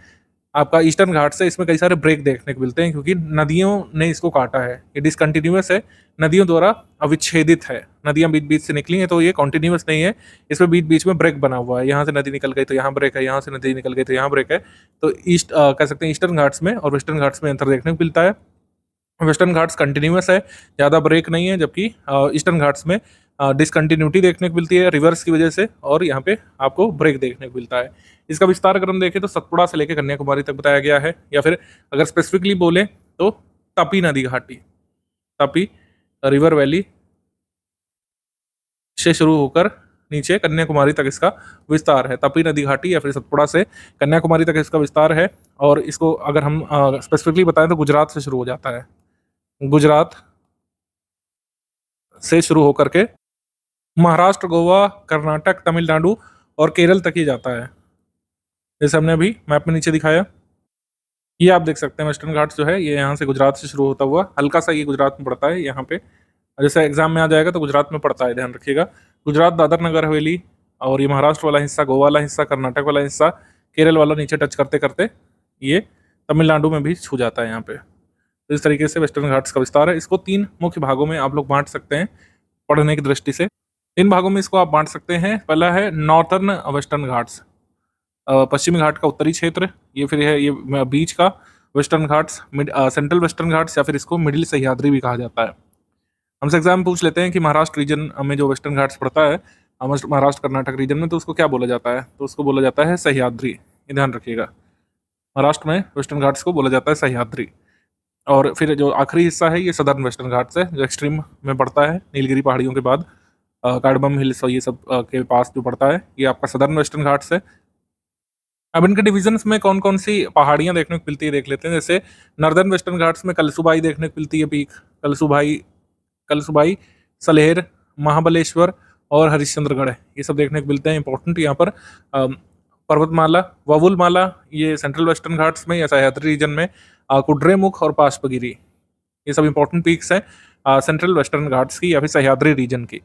आपका ईस्टर्न घाट से, इसमें कई सारे ब्रेक देखने को मिलते हैं क्योंकि नदियों ने इसको काटा है। ये डिसकंटिन्यूअस है, नदियों द्वारा अविच्छेदित है, नदियां बीच बीच से निकली हैं, तो ये कॉन्टिन्यूअस नहीं है, इसमें बीच बीच में ब्रेक बना हुआ है। यहाँ से नदी निकल गई तो यहाँ ब्रेक है, यहाँ से नदी निकल गई तो यहाँ ब्रेक है। तो कह सकते हैं ईस्टर्न घाट्स में और वेस्टर्न घाट्स में अंतर देखने को मिलता है। वेस्टर्न घाट्स कंटिन्यूअस है, ज़्यादा ब्रेक नहीं है, जबकि ईस्टर्न घाट्स में डिसकंटिन्यूटी देखने को मिलती है रिवर्स की वजह से, और यहाँ पे आपको ब्रेक देखने को मिलता है। इसका विस्तार अगर हम देखें तो सतपुड़ा से लेकर कन्याकुमारी तक बताया गया है, या फिर अगर स्पेसिफिकली बोले तो तापी नदी घाटी, तापी रिवर वैली से शुरू होकर नीचे कन्याकुमारी तक इसका विस्तार है। तापी नदी घाटी या फिर सतपुड़ा से कन्याकुमारी तक इसका विस्तार है। और इसको अगर हम स्पेसिफिकली बताएं तो गुजरात से शुरू हो जाता है, गुजरात से शुरू होकर के महाराष्ट्र, गोवा, कर्नाटक, तमिलनाडु और केरल तक ही जाता है, जैसे हमने अभी मैप में नीचे दिखाया। ये आप देख सकते हैं वेस्टर्न घाट्स जो है ये यहाँ से गुजरात से शुरू होता हुआ हल्का सा ये गुजरात में पड़ता है। यहाँ पे जैसे एग्जाम में आ जाएगा तो गुजरात में पड़ता है, ध्यान रखिएगा। गुजरात, दादर नगर हवेली, और ये महाराष्ट्र वाला हिस्सा, गोवा वाला हिस्सा, कर्नाटक वाला हिस्सा, केरल वाला नीचे टच करते करते ये तमिलनाडु में भी छू जाता है यहाँ पे। तो इस तरीके से वेस्टर्न घाट्स का विस्तार है। इसको 3 मुख्य भागों में आप लोग बांट सकते हैं पढ़ने की दृष्टि से। इन भागों में इसको आप बांट सकते हैं। पहला है नॉर्थर्न वेस्टर्न घाट्स, पश्चिमी घाट का उत्तरी क्षेत्र, ये फिर है ये बीच का western Ghats, central western Ghats, या फिर इसको मिडिल सह्याद्री भी कहा जाता है। हमसे एग्जाम पूछ लेते हैं कि महाराष्ट्र रीजन में जो वेस्टर्न घाट्स पड़ता है, महाराष्ट्र कर्नाटक रीजन में, तो उसको क्या बोला जाता है, तो उसको बोला जाता है सह्याद्री। ये ध्यान रखिएगा, महाराष्ट्र में वेस्टर्न घाट्स को बोला जाता है सह्याद्री। और फिर जो आखिरी हिस्सा है ये सदर्न वेस्टर्न घाट्स है, जो एक्सट्रीम में पड़ता है नीलगिरी पहाड़ियों के बाद, कार्डमम हिल्स और ये सब के पास जो पड़ता है, ये आपका सदर्न वेस्टर्न घाट्स है। अब इनके डिविजन्स में कौन कौन सी पहाड़ियाँ देखने को मिलती है देख लेते हैं। जैसे नॉर्दर्न वेस्टर्न घाट्स में कलसुबाई देखने को मिलती है, पीक कलसुबाई, सलेहर, महाबलेश्वर और हरिश्चंद्रगढ़, ये सब देखने को मिलते हैं। इंपॉर्टेंट यहाँ पर पर्वतमाला, ववुलमाला, ये सेंट्रल वेस्टर्न घाट्स में या सह्याद्री रीजन में, कुड्रेमुख और पाशपगिरी, ये सब इंपॉर्टेंट पीक्स हैं सेंट्रल वेस्टर्न घाट्स की या फिर सह्याद्री रीजन की।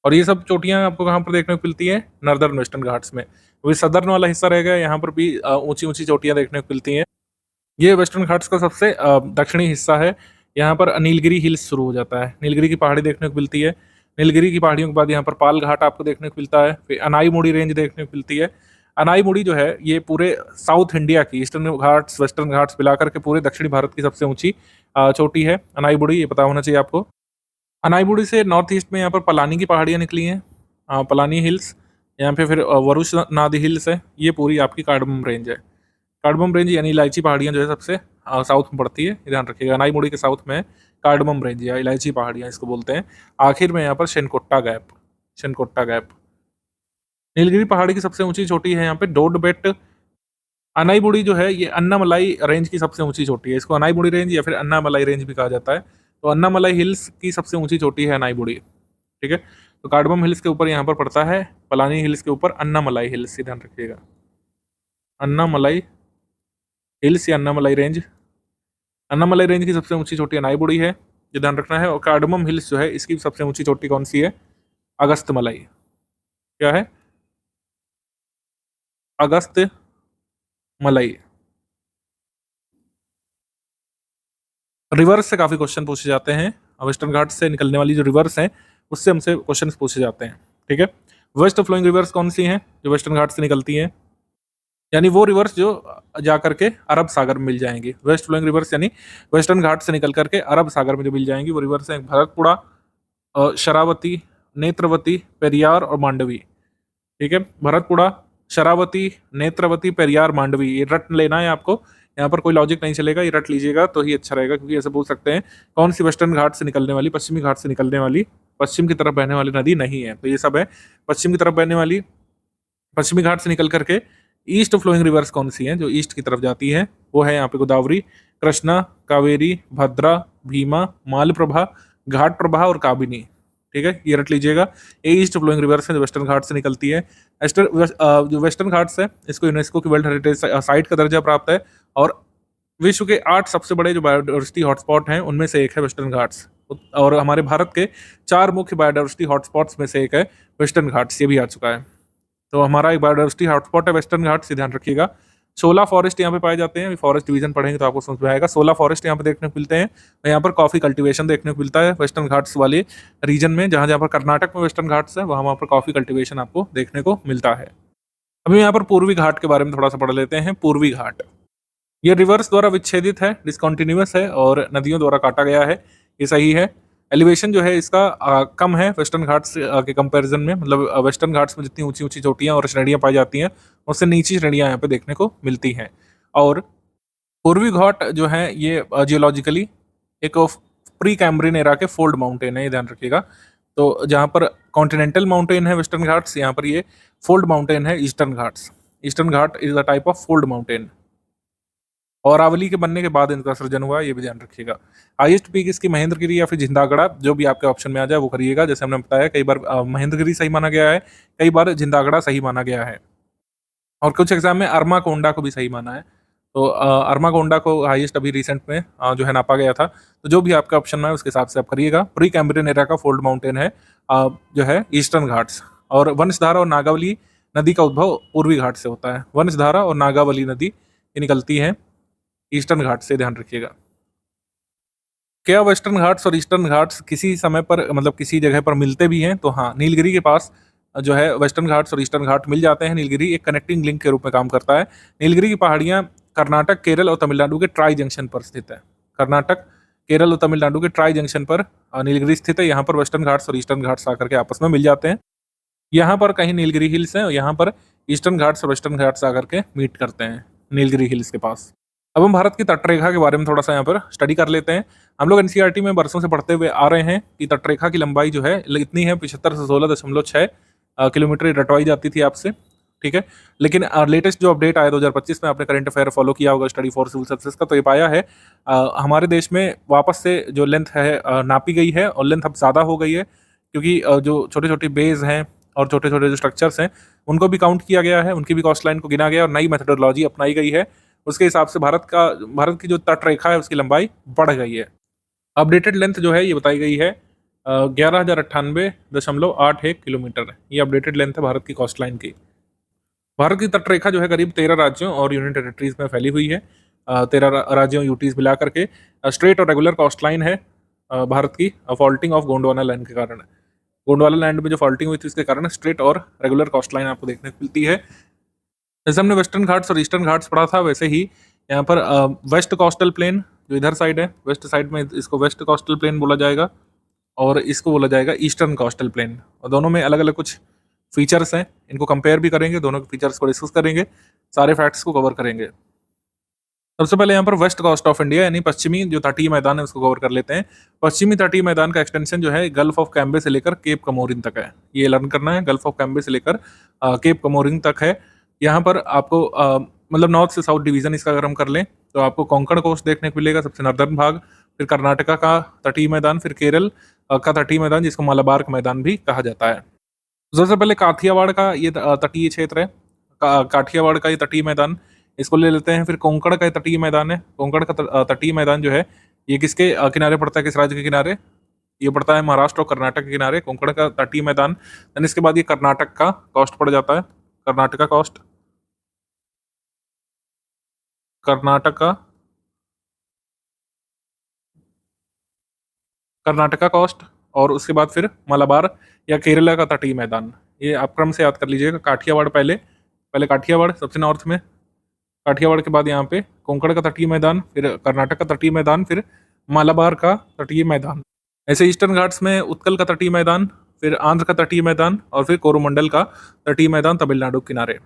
और ये सब चोटियाँ आपको कहाँ पर देखने को मिलती है, नॉर्दर्न वेस्टर्न घाट्स में। वही सदर्न वाला हिस्सा रहेगा, यहाँ पर भी ऊंची ऊंची चोटियाँ देखने को मिलती हैं। ये वेस्टर्न घाट्स का सबसे दक्षिणी हिस्सा है। यहाँ पर नीलगिरी हिल्स शुरू हो जाता है, नीलगिरी की पहाड़ी देखने को मिलती है। नीलगिरी की पहाड़ियों के बाद यहाँ पर पाल घाट आपको देखने को मिलता है, फिर अनाईमुड़ी रेंज देखने को मिलती है। अनाईमुड़ी जो है ये पूरे साउथ इंडिया की, ईस्टर्न घाट्स वेस्टर्न घाट्स मिलाकर के पूरे दक्षिणी भारत की सबसे ऊंची चोटी है अनाईमुड़ी, ये पता होना चाहिए आपको। अनाईबुड़ी से नॉर्थ ईस्ट में यहाँ पर पलानी की पहाड़ियाँ निकली हैं, पलानी हिल्स, यहाँ पे फिर वरुष नादी हिल्स है, ये पूरी आपकी कार्डमम रेंज है। कार्डमम रेंज यानी इलायची पहाड़ियाँ जो है सबसे साउथ में पड़ती है, ये ध्यान रखिएगा। अनाईमुड़ी के साउथ में कार्डमम रेंज या इलायची पहाड़ियाँ इसको बोलते हैं। आखिर में यहाँ पर शेनकोट्टा गैप, शेनकोट्टा गैप। नीलगिरी पहाड़ी की सबसे ऊंची चोटी है यहाँ पे डोडबेट। अनाईबुड़ी जो है ये अन्नामलाई रेंज की सबसे ऊंची चोटी है, इसको अनाईबुड़ी रेंज या फिर अन्नामलाई रेंज भी कहा जाता है। तो अन्नामलाई हिल्स की सबसे ऊंची चोटी है अनाईबुड़ी, ठीक है। तो कार्डमम हिल्स के ऊपर यहाँ पर पड़ता है पलानी हिल्स के ऊपर अन्नामलाई हिल्स, ध्यान रखिएगा। अन्नामलाई हिल्स या अन्नामलाई रेंज, अन्नामलाई रेंज की सबसे ऊंची चोटी अनाईबुड़ी है, ये ध्यान रखना है। और कार्डमम हिल्स जो है इसकी सबसे ऊंची चोटी कौन सी है? अगस्त मलाई। क्या है? अगस्त मलाई। रिवर्स से काफी क्वेश्चन पूछे जाते हैं, वेस्टर्न घाट्स से निकलने वाली जो रिवर्स हैं उससे हमसे क्वेश्चन पूछे जाते हैं, ठीक है। वेस्ट फ्लोइंग रिवर्स कौन सी हैं जो वेस्टर्न घाट से निकलती हैं? यानी वो रिवर्स जो जा करके अरब सागर में मिल जाएंगी। वेस्ट फ्लोइंग रिवर्स यानी वेस्टर्न घाट से निकल करके अरब सागर में जो मिल जाएंगी वो रिवर्स हैं भरतपुड़ा, शरावती, नेत्रवती, पेरियार और मांडवी, ठीक है। भरतपुड़ा, शरावती, नेत्रवती, पेरियार, मांडवी, ये रट लेना है आपको। यहाँ पर कोई लॉजिक नहीं चलेगा, ये रट लीजिएगा तो ही अच्छा रहेगा, क्योंकि ऐसे पूछ सकते हैं कौन सी वेस्टर्न घाट से निकलने वाली, पश्चिमी घाट से निकलने वाली, पश्चिम की तरफ बहने वाली नदी नहीं है। तो ये सब है पश्चिम की तरफ बहने वाली, पश्चिमी घाट से निकल करके ईस्ट फ्लोइंग रिवर्स कौन सी हैं जो ईस्ट की तरफ जाती है? वो है यहाँ पे गोदावरी, कृष्णा, कावेरी, भद्रा, भीमा, मालप्रभा, घाट प्रभा और काबिनी, ठीक है। ये रट लीजिएगा। ये ईस्ट फ्लोइंग रिवर्स है जो वेस्टर्न घाट से निकलती है। जो वेस्टर्न घाट्स है इसको यूनेस्को की वर्ल्ड हेरिटेज साइट का दर्जा प्राप्त है और विश्व के 8 सबसे बड़े जो बायोडाइवर्सिटी हॉटस्पॉट हैं उनमें से एक है वेस्टर्न घाट्स। और हमारे भारत के 4 मुख्य बायोडाइवर्सिटी हॉटस्पॉट्स में से एक है वेस्टर्न घाट्स, ये भी आ चुका है। तो हमारा एक बायोडाइवर्सिटी हॉटस्पॉट है वेस्टर्न घाट्स, से ध्यान रखिएगा। 16 फॉरेस्ट यहाँ पे पाए जाते हैं, फॉरेस्ट डिवीजन पढ़ेंगे तो आपको समझ में आएगा। 16 फॉरेस्ट यहाँ पे देखने को मिलते हैं। यहाँ पर कॉफी कल्टीवेशन देखने को मिलता है वेस्टर्न घाट्स वाले रीजन में, जहाँ जहाँ पर कर्नाटक में वेस्टर्न घाट्स है वहाँ पर कॉफी कल्टीवेशन आपको देखने को मिलता है। अभी यहाँ पर पूर्वी घाट के बारे में थोड़ा सा पढ़ लेते हैं। पूर्वी घाट ये रिवर्स द्वारा विच्छेदित है, डिसकॉन्टिन्यूअस है और नदियों द्वारा काटा गया है, ये सही है। एलिवेशन जो है इसका कम है वेस्टर्न घाट्स के कंपैरिजन में, मतलब वेस्टर्न घाट्स में जितनी ऊंची ऊंची चोटियां और श्रेणियां पाई जाती हैं उससे नीची श्रेणियां यहाँ पे देखने को मिलती हैं। और पूर्वी घाट जो है ये जियोलॉजिकली एक प्री कैम्ब्रियन एरा के फोल्ड माउंटेन है, ये ध्यान रखिएगा। तो जहाँ पर कॉन्टिनेंटल माउंटेन है वेस्टर्न घाट्स, यहाँ पर ये फोल्ड माउंटेन है eastern Ghats. Eastern Ghat is the type of fold mountain और अरावली के बनने के बाद इनका सृजन हुआ, ये भी ध्यान रखिएगा। हाईएस्ट पीक इसकी महेंद्रगिरी या फिर जिंदागड़ा, जो भी आपके ऑप्शन में आ जाए वो करिएगा। जैसे हमने बताया कई बार महेंद्रगिरी सही माना गया है, कई बार जिंदागड़ा सही माना गया है और कुछ एग्जाम में अरमाकोंडा को भी सही माना है। तो अरमाकोंडा को हाईएस्ट अभी रिसेंट में जो है नापा गया था। तो जो भी आपका ऑप्शन में है उसके हिसाब से आप करिएगा। प्री कैम्ब्रियन एरा का फोल्ड माउंटेन है जो है ईस्टर्न घाट्स। और वंशधारा और नागावली नदी का उद्भव पूर्वी घाट से होता है। वंशधारा और नागावली नदी ये निकलती है ईस्टर्न घाट से, ध्यान रखिएगा। क्या वेस्टर्न घाट्स और ईस्टर्न घाट्स किसी समय पर मतलब किसी जगह पर मिलते भी हैं? तो हाँ, नीलगिरी के पास जो है वेस्टर्न घाट्स और ईस्टर्न घाट मिल जाते हैं। नीलगिरी एक कनेक्टिंग लिंक के रूप में काम करता है। नीलगिरी की पहाड़ियाँ कर्नाटक, केरल और तमिलनाडु के ट्राई जंक्शन पर स्थित है। कर्नाटक, केरल और तमिलनाडु के ट्राई जंक्शन पर नीलगिरी स्थित है। यहाँ पर वेस्टर्न घाट्स और ईस्टर्न घाट्स आकर के आपस में मिल जाते हैं। यहाँ पर कहीं नीलगिरी हिल्स है और यहाँ पर ईस्टर्न घाट्स और वेस्टर्न घाट्स आकर के मीट करते हैं नीलगिरी हिल्स के पास। अब हम भारत की तटरेखा के बारे में थोड़ा सा यहाँ पर स्टडी कर लेते हैं। हम लोग एनसीईआरटी में बरसों से पढ़ते हुए आ रहे हैं कि तटरेखा की लंबाई जो है इतनी है 75 से 16.6 किलोमीटर रटवाई जाती थी आपसे, ठीक है। लेकिन लेटेस्ट जो अपडेट आया 2025 में, आपने करंट अफेयर फॉलो किया होगा स्टडी फॉर सिविल सर्विसेज का, तो ये पाया है हमारे देश में वापस से जो लेंथ है नापी गई है और लेंथ अब ज़्यादा हो गई है, क्योंकि जो छोटे छोटे बेज हैं और छोटे छोटे जो स्ट्रक्चर्स हैं उनको भी काउंट किया गया है, उनकी भी कॉस्ट लाइन को गिना गया और नई मेथडोलॉजी अपनाई गई है। उसके हिसाब से भारत की जो तटरेखा है उसकी लंबाई बढ़ गई है। अपडेटेड लेंथ जो है ये बताई गई है 11,098.81 किलोमीटर। ये अपडेटेड लेंथ है भारत की कॉस्ट लाइन की। भारत की तटरेखा जो है करीब 13 राज्यों और यूनियन टेरिटरीज में फैली हुई है। 13 राज्यों यूटीज मिला करके स्ट्रेट और रेगुलर कॉस्ट लाइन है भारत की। फॉल्टिंग ऑफ गोंडवाना लैंड के कारण, गोंडवाना लैंड में जो फॉल्टिंग हुई थी उसके कारण स्ट्रेट और रेगुलर कॉस्ट लाइन आपको देखने को मिलती है। जैसे हमने वेस्टर्न घाट्स और ईस्टर्न घाट्स पढ़ा था, वैसे ही यहाँ पर वेस्ट कोस्टल प्लेन जो इधर साइड है, वेस्ट साइड में इसको वेस्ट कोस्टल प्लेन बोला जाएगा। और इसको बोला जाएगा ईस्टर्न कोस्टल प्लेन। और दोनों में अलग अलग कुछ फीचर्स हैं, इनको कंपेयर भी करेंगे, दोनों के फीचर्स को डिस्कस करेंगे, सारे फैक्ट्स को कवर करेंगे। सबसे पहले यहाँ पर वेस्ट कोस्ट ऑफ इंडिया यानी पश्चिमी जो तटीय मैदान है उसको कवर कर लेते हैं। पश्चिमी तटीय मैदान का एक्सटेंशन जो है गल्फ ऑफ कैम्बे से लेकर केप कमोरिन तक है। ये लर्न करना है, गल्फ ऑफ कैम्बे से लेकर केप कमोरिन तक है। यहाँ पर आपको मतलब नॉर्थ से साउथ डिवीजन इसका अगर हम कर लें तो आपको कोंकण कोस्ट देखने को मिलेगा, सबसे नॉर्दर्न भाग, फिर कर्नाटका का तटीय मैदान, फिर केरल का तटीय मैदान जिसको मलाबार का मैदान भी कहा जाता है। सबसे पहले काठियावाड़ का ये तटीय क्षेत्र है, काठियावाड़ का ये तटीय मैदान, इसको ले लेते हैं। फिर कोंकण का तटीय मैदान है, कोंकण का तटीय मैदान जो है ये किसके किनारे पड़ता है, किस राज्य के किनारे, ये पड़ता है महाराष्ट्र और कर्नाटक के किनारे, कोंकण का तटीय मैदान। देन इसके बाद ये कर्नाटक का कोस्ट पड़ जाता है, कर्नाटका कोस्ट, कर्नाटका कोस्ट, और उसके बाद फिर मलाबार या केरला का तटीय मैदान। ये आप क्रम से याद कर लीजिएगा, काठियावाड़ पहले काठियावाड़ सबसे नॉर्थ में, काठियावाड़ के बाद यहाँ पे कोंकण का तटीय मैदान, फिर कर्नाटक का तटीय मैदान, फिर मालाबार का तटीय मैदान। ऐसे ईस्टर्न घाट्स में उत्कल का तटीय मैदान, फिर आंध्र का तटीय मैदान, और फिर कोरोमंडल का तटीय मैदान तमिलनाडु के किनारे।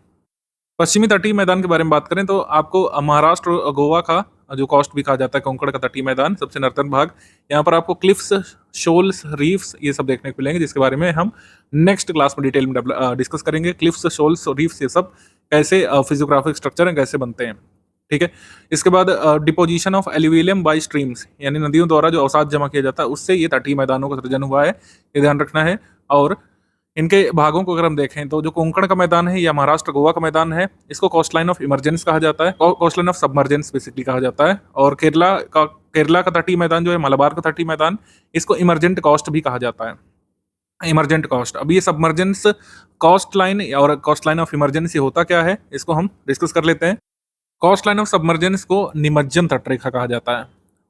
पश्चिमी तटीय मैदान के बारे में बात करें तो आपको महाराष्ट्र और गोवा का जो कोस्ट भी कहा जाता है कोंकण का तटीय मैदान, सबसे नॉर्दर्न भाग। यहाँ पर आपको क्लिफ्स, शोल्स, रीफ्स ये सब देखने को मिलेंगे, जिसके बारे में हम नेक्स्ट क्लास में डिटेल में डिस्कस करेंगे। क्लिफ्स, शोल्स और रीफ्स ये सब कैसे फिजियोग्राफिक स्ट्रक्चर हैं, कैसे बनते हैं, ठीक है। इसके बाद डिपोजिशन ऑफ एल्यूविलियम बाय स्ट्रीम्स यानी नदियों द्वारा जो अवसाद जमा किया जाता है उससे ये तटीय मैदानों का सृजन हुआ है, ये ध्यान रखना है। और इनके भागों को अगर हम देखें तो जो कोंकण का मैदान है या महाराष्ट्र गोवा का मैदान है इसको कोस्ट लाइन ऑफ इमरजेंस कहा जाता है, coast line of submergence basically कहा जाता है। और केरला का तटीय मैदान जो है, मलाबार का तटीय मैदान, इसको इमरजेंट कोस्ट भी कहा जाता है, इमरजेंट कोस्ट। अब ये सबमर्जेंस कोस्ट लाइन और कोस्ट लाइन ऑफ इमरजेंसी होता क्या है, इसको हम डिस्कस कर लेते हैं। कोस्ट लाइन ऑफ सबमर्जेंस को निमज्जन तटरेखा कहा जाता है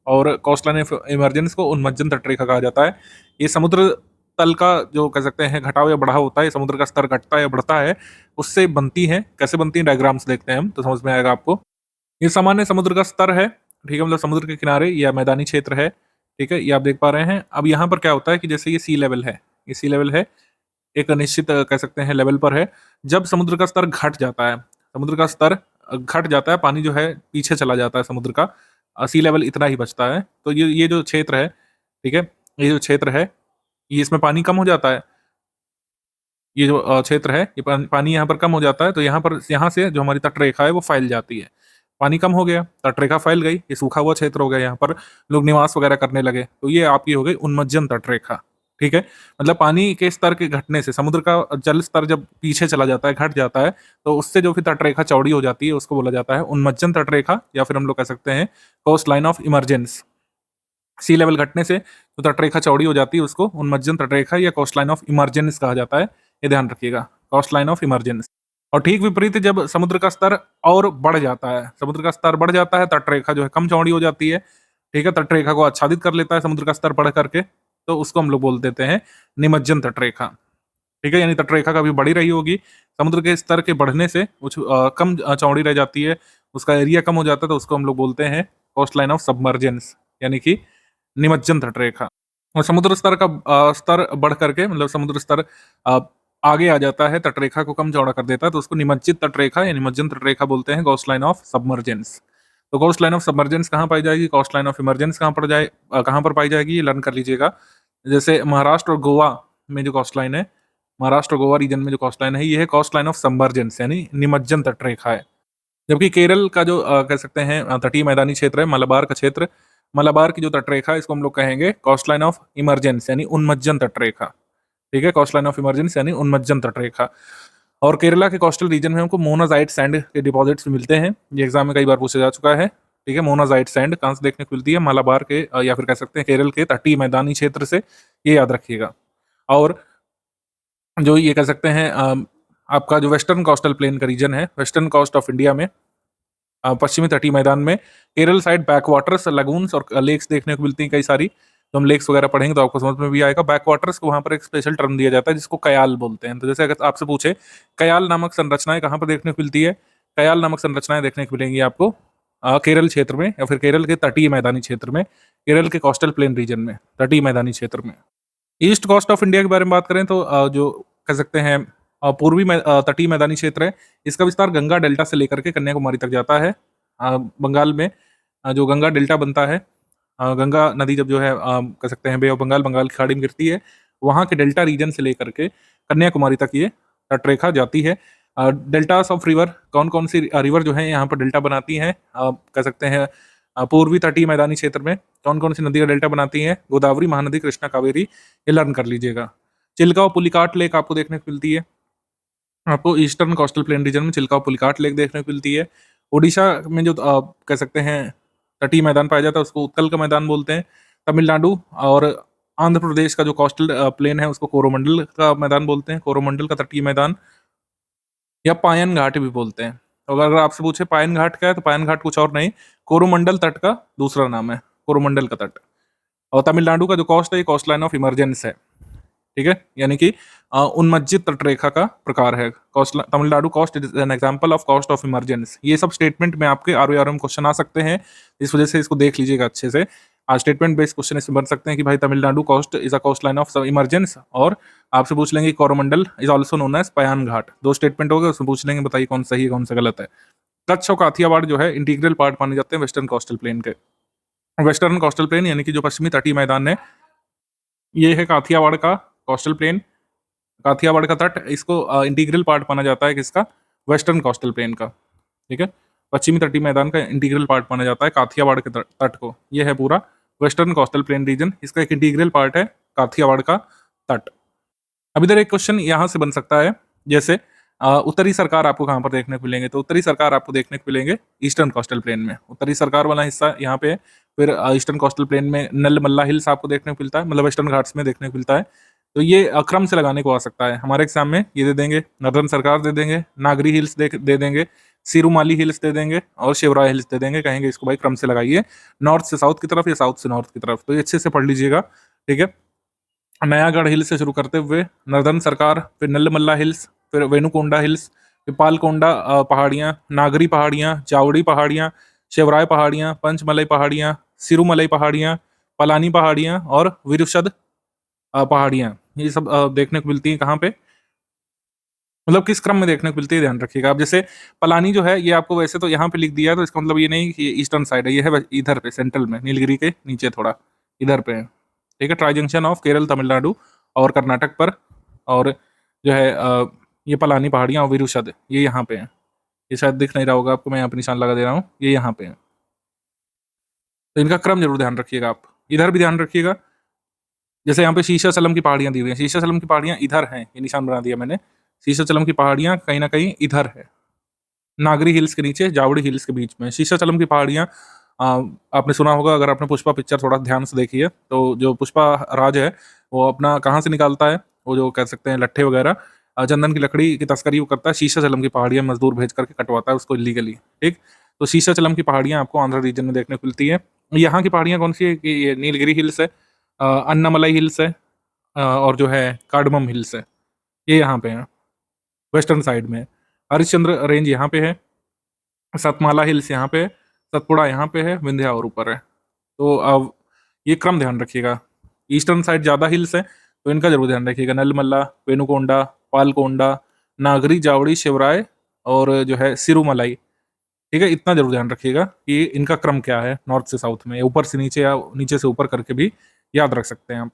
और कोस्ट लाइन ऑफ इमरजेंस को उन्मज्जन तटरेखा कहा जाता है। ये समुद्र तल का जो कह सकते हैं घटाव या बढ़ाव होता है, समुद्र का स्तर घटता है या बढ़ता है, उससे बनती है। कैसे बनती है डायग्राम्स देखते हैं हम तो समझ में आएगा आपको। ये सामान्य समुद्र का स्तर है, ठीक है, मतलब समुद्र के किनारे या मैदानी क्षेत्र है, ठीक है, ये आप देख पा रहे हैं। अब यहाँ पर क्या होता है कि जैसे ये सी लेवल है, ये सी लेवल है, एक निश्चित कह सकते हैं लेवल पर है। जब समुद्र का स्तर घट जाता है, समुद्र का स्तर घट जाता है, पानी जो है पीछे चला जाता है समुद्र का, सी लेवल इतना ही बचता है, तो ये जो क्षेत्र है, ठीक है, ये जो क्षेत्र है ये इसमें पानी कम हो जाता है। ये जो क्षेत्र है ये पानी यहाँ पर कम हो जाता है, तो यहाँ से जो हमारी तटरेखा है वो फैल जाती है। पानी कम हो गया, तटरेखा फैल गई, ये सूखा हुआ क्षेत्र हो गया, यहाँ पर लोग निवास वगैरह करने लगे, तो ये आपकी हो गई उन्मज्जन तटरेखा, ठीक है। मतलब पानी के स्तर के घटने से, समुद्र का जल स्तर जब पीछे चला जाता है, घट जाता है, तो उससे जो फिर तटरेखा चौड़ी हो जाती है उसको बोला जाता है उन्मज्जन तटरेखा, या फिर हम लोग कह सकते हैं coast line of emergence. Sea level घटने से जो तटरेखा चौड़ी हो जाती है उसको उन्मज्जन तटरेखा या कोस्ट लाइन ऑफ इमरजेंस कहा जाता है, ये ध्यान रखिएगा, कोस्ट लाइन ऑफ इमरजेंस। और ठीक विपरीत जब समुद्र का स्तर और बढ़ जाता है, समुद्र का स्तर बढ़ जाता है, तटरेखा जो है कम चौड़ी हो जाती है, ठीक है, तटरेखा को आच्छादित कर लेता है समुद्र का स्तर बढ़ करके, तो उसको हम लोग बोल देते हैं निमज्जन तटरेखा, ठीक है। यानी तटरेखा कभी बढ़ी रही होगी, समुद्र के स्तर के बढ़ने से कम चौड़ी रह जाती है, उसका एरिया कम हो जाता है, तो उसको हम लोग बोलते हैं कोस्ट लाइन ऑफ सबमर्जेंस यानी कि निमज्जन तटरेखा। और समुद्र स्तर का स्तर बढ़ करके, मतलब समुद्र स्तर आगे आ जाता है, तटरेखा को कम चौड़ा कर देता है, तो उसको निमज्जित तटरेखा या निमज्जन तटरेखा बोलते हैं, कोस्ट लाइन ऑफ सबमर्जेंस। तो कोस्ट लाइन ऑफ सबमर्जेंस कहाँ पाई जाएगी, कोस्ट लाइन ऑफ इमरजेंस कहाँ पर पाई जाएगी, ये लर्न कर लीजिएगा। जैसे महाराष्ट्र और गोवा में जो कोस्ट लाइन है, महाराष्ट्र और गोवा रीजन में जो कोस्ट लाइन है, ये है कोस्ट लाइन ऑफ सबमर्जेंस यानी निमज्जन तटरेखा है। जबकि केरल का जो कह सकते हैं तटीय मैदानी क्षेत्र है, मलाबार का क्षेत्र, मलाबार की जो तटरेखा है इसको हम लोग कहेंगे कोस्ट लाइन ऑफ इमरजेंस यानी उन्मज्जन तटरेखा, ठीक है, कोस्ट लाइन ऑफ इमरजेंस यानी उन्मज्जन तटरेखा। और केरला के कोस्टल रीजन में हमको मोनाजाइट सैंड के डिपॉजिट्स मिलते हैं, ये एग्जाम में कई बार पूछा जा चुका है, ठीक है। मोनाजाइट सैंड कहाँ से देखने को मिलती है, मलाबार के या फिर कह सकते हैं केरल के तटीय मैदानी क्षेत्र से, ये याद रखिएगा। और जो ये कह सकते हैं आपका जो वेस्टर्न कोस्टल प्लेन का रीजन है, वेस्टर्न कोस्ट ऑफ इंडिया में पश्चिमी तटीय मैदान में Kerala side back waters, lagoons और लेक्स देखने को मिलती हैं कई सारी, तो हम लेक्स वगैरह पढ़ेंगे तो आपको समझ में भी आएगा। बैक वाटर्स को वहाँ पर एक स्पेशल टर्म दिया जाता है जिसको कयाल बोलते हैं। तो जैसे अगर आपसे पूछे कयाल नामक संरचनाएं कहाँ पर देखने को मिलती है, कयाल नामक संरचनाएं देखने को मिलेंगी आपको केरल क्षेत्र में या फिर केरल के तटीय मैदानी क्षेत्र में, केरल के कोस्टल प्लेन रीजन में, तटीय मैदानी क्षेत्र में। ईस्ट कोस्ट ऑफ इंडिया के बारे में बात करें तो जो कह सकते हैं पूर्वी तटीय मैदानी क्षेत्र है, इसका विस्तार गंगा डेल्टा से लेकर के कन्याकुमारी तक जाता है। बंगाल में जो गंगा डेल्टा बनता है, गंगा नदी जब जो है कह सकते हैं बे ऑफ बंगाल, बंगाल की खाड़ी में गिरती है, वहाँ के डेल्टा रीजन से लेकर के कन्याकुमारी तक ये तटरेखा जाती है। डेल्टास ऑफ रिवर, कौन-कौन सी रिवर जो है यहाँ पर डेल्टा बनाती हैं, कह सकते हैं पूर्वी तटीय मैदानी क्षेत्र में कौन-कौन सी नदी का डेल्टा बनाती हैं, गोदावरी, महानदी, कृष्णा, कावेरी, ये लर्न कर लीजिएगा। चिल्का और पुलिकाट लेक आपको देखने को मिलती है। आपको ईस्टर्न कोस्टल प्लेन रीजन में चिल्का और पुलिकाट लेक देखने को मिलती है। ओडिशा में जो कह सकते हैं तटीय मैदान पाया जाता है उसको उत्कल का मैदान बोलते हैं। तमिलनाडु और आंध्र प्रदेश का जो कोस्टल प्लेन है उसको कोरोमंडल का मैदान बोलते हैं, कोरोमंडल का तटीय मैदान, या पायन घाट भी बोलते हैं। तो अगर आपसे पूछे पायन घाट क्या है, तो पायन घाट कुछ और नहीं, कोरोमंडल तट का दूसरा नाम है, कोरोमंडल का तट। और तमिलनाडु का जो कोस्ट है, ये कोस्ट लाइन ऑफ इमरजेंस है, ठीक है, यानी कि उन्मज्जित तटरेखा का प्रकार है। Coast Tamil Nadu coast is an example of coast of emergence. ये सब स्टेटमेंट में आपके आरओआर में क्वेश्चन आ सकते हैं, इस वजह से इसको देख लीजिएगा अच्छे से। आज स्टेटमेंट बेस्ड क्वेश्चन इसमें बन सकते हैं कि भाई Tamil Nadu coast is a coast line of emergence, और आपसे पूछ लेंगे Coromandel is also known as Payan Ghat. दो स्टेटमेंट हो गए, उसमें पूछ लेंगे बताइए कौन सही है कौन सा गलत है। कच्छ और काथियावाड़ जो है इंटीग्रल पार्ट माने जाते हैं वेस्टर्न कोस्टल प्लेन के। वेस्टर्न कोस्टल प्लेन यानी कि जो पश्चिमी तटीय मैदान है, ये है काथियावाड़ का कोस्टल प्लेन, काथियावाड़ का तट, इसको इंटीग्रल पार्ट माना जाता है किसका, वेस्टर्न कोस्टल प्लेन का, ठीक है। पश्चिमी तटीय मैदान का इंटीग्रल पार्ट माना जाता है काथियावाड़ के तट को। ये है पूरा वेस्टर्न कोस्टल प्लेन रीजन, इसका एक इंटीग्रल पार्ट है काथियावाड़ का तट। अब इधर एक क्वेश्चन यहाँ से बन सकता है, जैसे उत्तरी सरकार आपको कहाँ पर देखने को मिलेंगे, तो उत्तरी सरकार आपको देखने को मिलेंगे ईस्टर्न कोस्टल प्लेन में। उत्तरी सरकार वाला हिस्सा यहाँ पे है। फिर ईस्टर्न कोस्टल प्लेन में नलमल्ला हिल्स आपको देखने को मिलता है, मतलब वेस्टर्न घाट्स में देखने को मिलता है। तो ये क्रम से लगाने को आ सकता है। हमारे एग्जाम में ये दे देंगे, नर्दर्न सरकार दे देंगे, नागरी हिल्स दे देंगे, सिरुमाली हिल्स दे देंगे और शिवराय हिल्स दे देंगे, कहेंगे इसको भाई क्रम से लगाइए, नॉर्थ से साउथ की तरफ या साउथ से नॉर्थ की तरफ। तो ये अच्छे से पढ़ लीजिएगा, ठीक है। नयागढ़ हिल्स से शुरू करते हुए नर्दर्न सरकार, फिर नल्लमल्ला हिल्स, फिर वेनुकोंडा हिल्स, फिर पालकोंडा पहाड़ियाँ, नागरी पहाड़ियाँ, चावड़ी पहाड़ियाँ, शिवराय पहाड़ियाँ, पंचमलई पहाड़ियाँ, सिरुमलई पहाड़ियाँ, पलानी पहाड़ियाँ और विरुशद पहाड़ियाँ, ये सब देखने को मिलती हैं कहाँ पे, मतलब किस क्रम में देखने को मिलती है, ध्यान रखिएगा। अब जैसे पलानी जो है ये आपको वैसे तो यहाँ पे लिख दिया है, तो इसका मतलब ये नहीं कि ये ईस्टर्न साइड है, ये है इधर पे सेंट्रल में, नीलगिरी के नीचे थोड़ा इधर पे है, ठीक है। Tri junction of Kerala, Tamil Nadu और कर्नाटक पर, और जो है ये पलानी पहाड़ियाँ और विरुशद ये यहाँ पे हैं। ये शायद दिख नहीं रहा होगा आपको, मैं यहाँ पे निशान लगा दे रहा हूँ, ये यहाँ पे है। तो इनका क्रम जरूर ध्यान रखिएगा आप। इधर भी ध्यान रखिएगा, जैसे यहाँ पे शीशाचलम की पहाड़ियाँ दी हुई हैं, शीशाचलम की पहाड़ियाँ इधर हैं, ये निशान बना दिया मैंने। शीशाचलम की पहाड़ियाँ कहीं ना कहीं इधर है, नागरी हिल्स के नीचे, जावड़ी हिल्स के बीच में। शीशाचलम की पहाड़ियाँ आपने सुना होगा, अगर आपने पुष्पा पिक्चर थोड़ा ध्यान से देखी है, तो जो पुष्पा राज है वो अपना कहाँ से निकालता है, वो जो कह सकते हैं लट्ठे वगैरह, चंदन की लकड़ी की तस्करी वो करता है, शीशाचलम की पहाड़ियाँ मजदूर भेज करके कटवाता है उसको इलीगली, ठीक। तो शीशाचलम की पहाड़ियाँ आपको आंध्र रीजन में देखने को मिलती है। यहाँ की पहाड़ियाँ कौन सी है कि ये नीलगिरी हिल्स है, अन्नामलाई हिल्स है, और जो है कार्डमम हिल्स है, ये यहाँ पे है वेस्टर्न साइड में। हरिश्चंद्र रेंज यहाँ पे है, सतमाला हिल्स यहाँ पे है, सतपुड़ा यहाँ पे है, विंध्या और ऊपर है। तो अब ये क्रम ध्यान रखिएगा। ईस्टर्न साइड ज़्यादा हिल्स है, तो इनका जरूर ध्यान रखिएगा, नलमल्ला, वेनुकोंडा, पालकोंडा, नागरी, जावड़ी, शिवराय और जो है सिरुमलाई, ठीक है। इतना जरूर ध्यान रखिएगा कि इनका क्रम क्या है, नॉर्थ से साउथ में, ऊपर से नीचे या नीचे से ऊपर करके भी याद रख सकते हैं आप।